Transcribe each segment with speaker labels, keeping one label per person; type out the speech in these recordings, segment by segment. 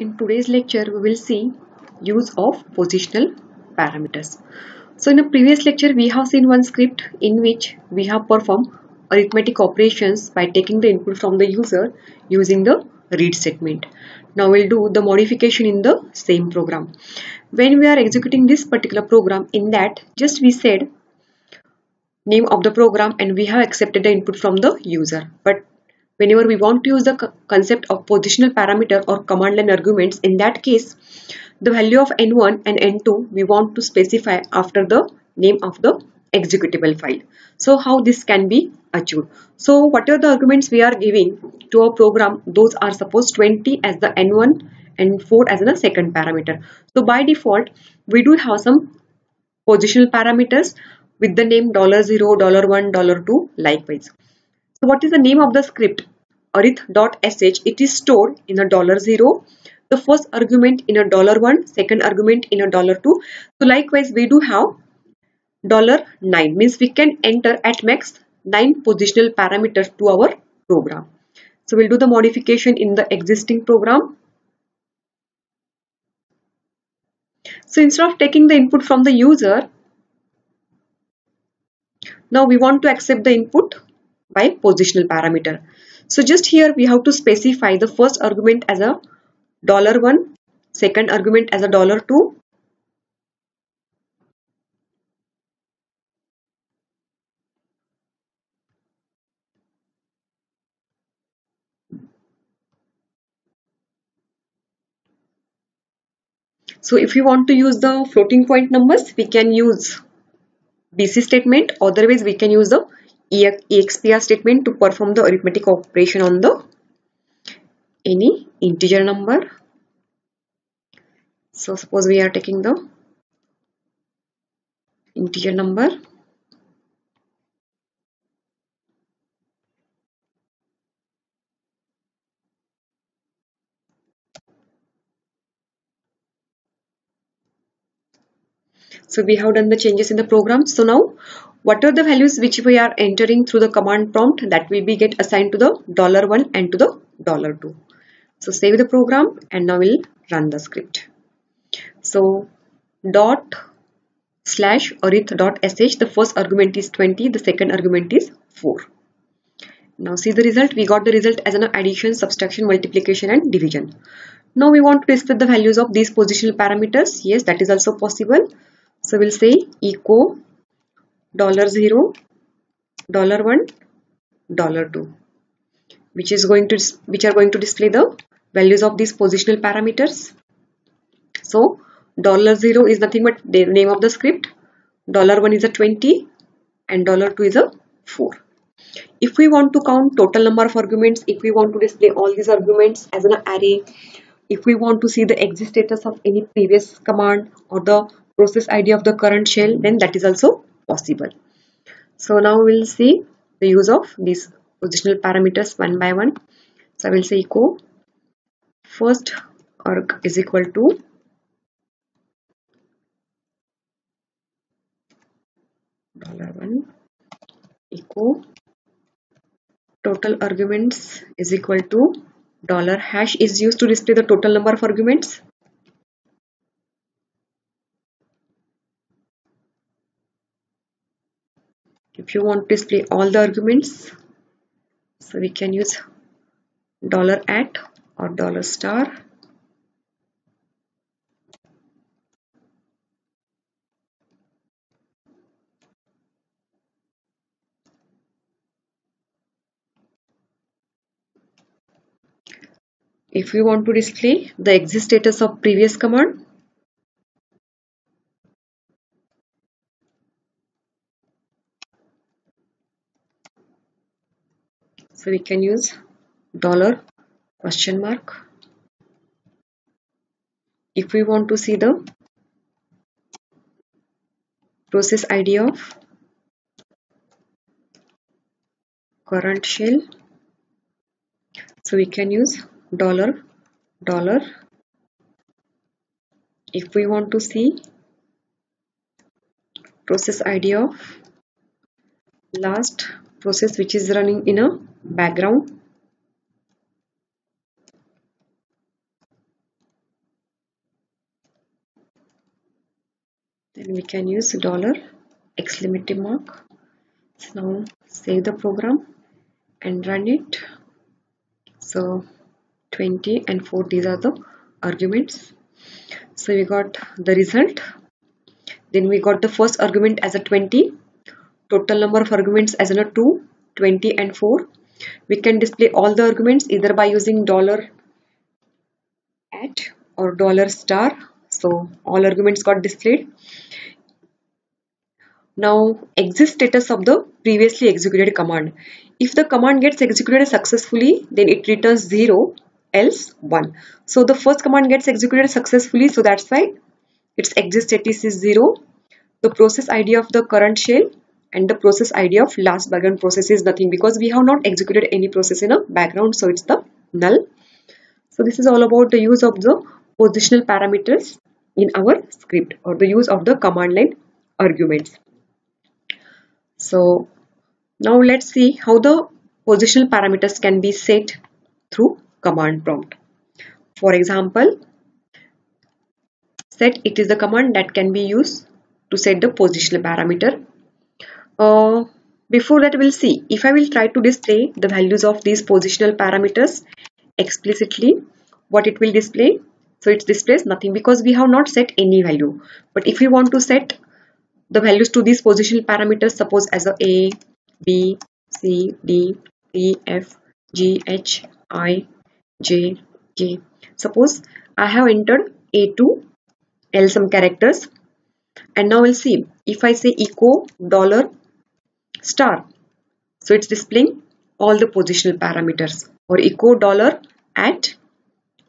Speaker 1: In today's lecture, we will see use of positional parameters. So in a previous lecture, we have seen one script in which we have performed arithmetic operations by taking the input from the user using the read statement. Now we'll do the modification in the same program. When we are executing this particular program, in that just we said name of the program and we have accepted the input from the user. But whenever we want to use the concept of positional parameter or command line arguments, in that case the value of n1 and n2 we want to specify after the name of the executable file. So how this can be achieved? So whatever the arguments we are giving to a program, those are supposed 20 as the n1 and 4 as the second parameter. So by default we do have some positional parameters with the name $0, $1, $2 likewise. So what is the name of the script? Arith.sh. It is stored in a $0, the first argument in a $1, second argument in a $2. So likewise we do have $9, means we can enter at max 9 positional parameters to our program. So we'll do the modification in the existing program. So instead of taking the input from the user, now we want to accept the input by positional parameter. So just here we have to specify the first argument as a $1, second argument as a $2. So if you want to use the floating point numbers, we can use BC statement, otherwise we can use the EXPR statement to perform the arithmetic operation on the any integer number. So suppose we are taking the integer number. So we have done the changes in the program. So now what are the values which we are entering through the command prompt, that will be get assigned to the $1 and to the $2. So save the program and now we'll run the script. So /arith.sh, the first argument is 20, the second argument is 4. Now see the result. We got the result as an addition, subtraction, multiplication and division. Now we want to display the values of these positional parameters. Yes, that is also possible. So we'll say echo $0, $1, $2, which are going to display the values of these positional parameters. So $0 is nothing but the name of the script, $1 is a 20 and $2 is a 4. If we want to count total number of arguments, if we want to display all these arguments as an array, if we want to see the exit status of any previous command or the process ID of the current shell, then that is also possible. So now we'll see the use of these positional parameters one by one. So I will say echo first arg is equal to $1, echo total arguments is equal to $hash is used to display the total number of arguments. If you want to display all the arguments, so we can use $@ or $*. If we want to display the exit status of previous command, so we can use $?. If we want to see the process ID of current shell, so we can use $. If we want to see process ID of last process which is running in a background, Then we can use dollar exclamation mark. So now save the program and run it. So 20 and 4, these are the arguments. So we got the result. Then we got the first argument as a 20. Total number of arguments as a 2, 20 and 4. We can display all the arguments either by using dollar at or dollar star. So all arguments got displayed. Now exit status of the previously executed command. If the command gets executed successfully, then it returns 0, else 1. So the first command gets executed successfully, so that's why its exit status is 0. The process ID of the current shell and the process ID of last background process is nothing because we have not executed any process in a background, so it's the null. So this is all about the use of the positional parameters in our script or the use of the command line arguments. So now let's see how the positional parameters can be set through command prompt. For example, set, it is the command that can be used to set the positional parameter. Before that, we'll see if I will try to display the values of these positional parameters explicitly, what it will display. So it displays nothing because we have not set any value. But if we want to set the values to these positional parameters, suppose as a B, C, D, E, F, G, H, I, J, K. Suppose I have entered A to L some characters, and now we'll see if I say echo dollar star, so it's displaying all the positional parameters, or echo dollar at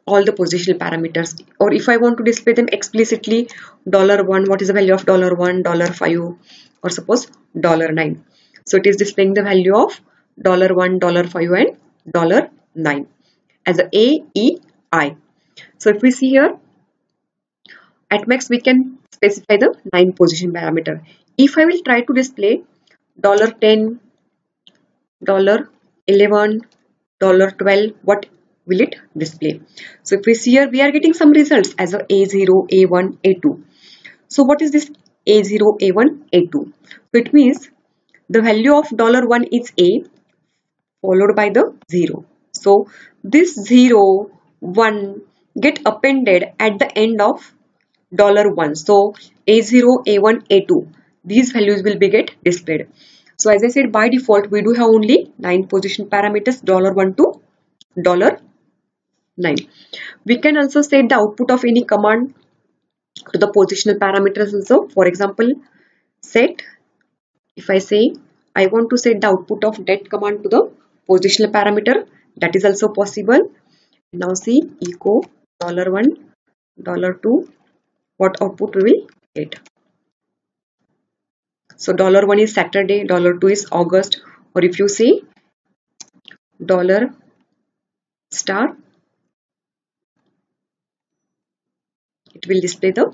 Speaker 1: all the positional parameters. Or if I want to display them explicitly, $1, what is the value of $1, $5, or suppose $9. So it is displaying the value of $1, $5 and $9 as a E, I. So if we see here, at max we can specify the 9 position parameter. If I will try to display $10, $11, $12, what will it display? So if we see here, we are getting some results as a A0, A1, A2. So what is this A0, A1, A2? So it means the value of $1 is A followed by the 0. So this 0, 1 get appended at the end of $1. So A0, A1, A2, these values will be get displayed. So as I said, by default we do have only 9 position parameters, $1 to $9. We can also set the output of any command to the positional parameters also. For example, set, if I say I want to set the output of det command to the positional parameter, that is also possible. Now see echo $1, $2, what output we will get. So $1 is Saturday, $2 is August, or if you say dollar star, it will display the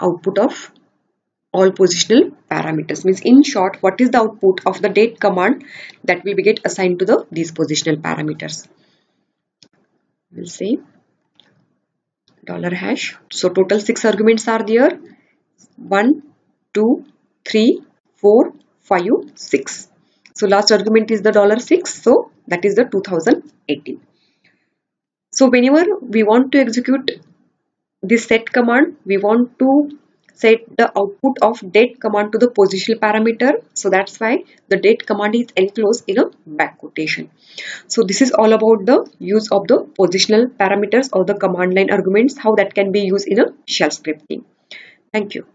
Speaker 1: output of all positional parameters. Means in short, what is the output of the date command that will be get assigned to these positional parameters? We'll say $hash. So total 6 arguments are there. 1, 2, 3, 4, 5, 6. So last argument is the $6. So that is the 2018. So whenever we want to execute this set command, we want to set the output of date command to the positional parameter. So that's why the date command is enclosed in a back quotation. So this is all about the use of the positional parameters or the command line arguments, how that can be used in a shell scripting. Thank you.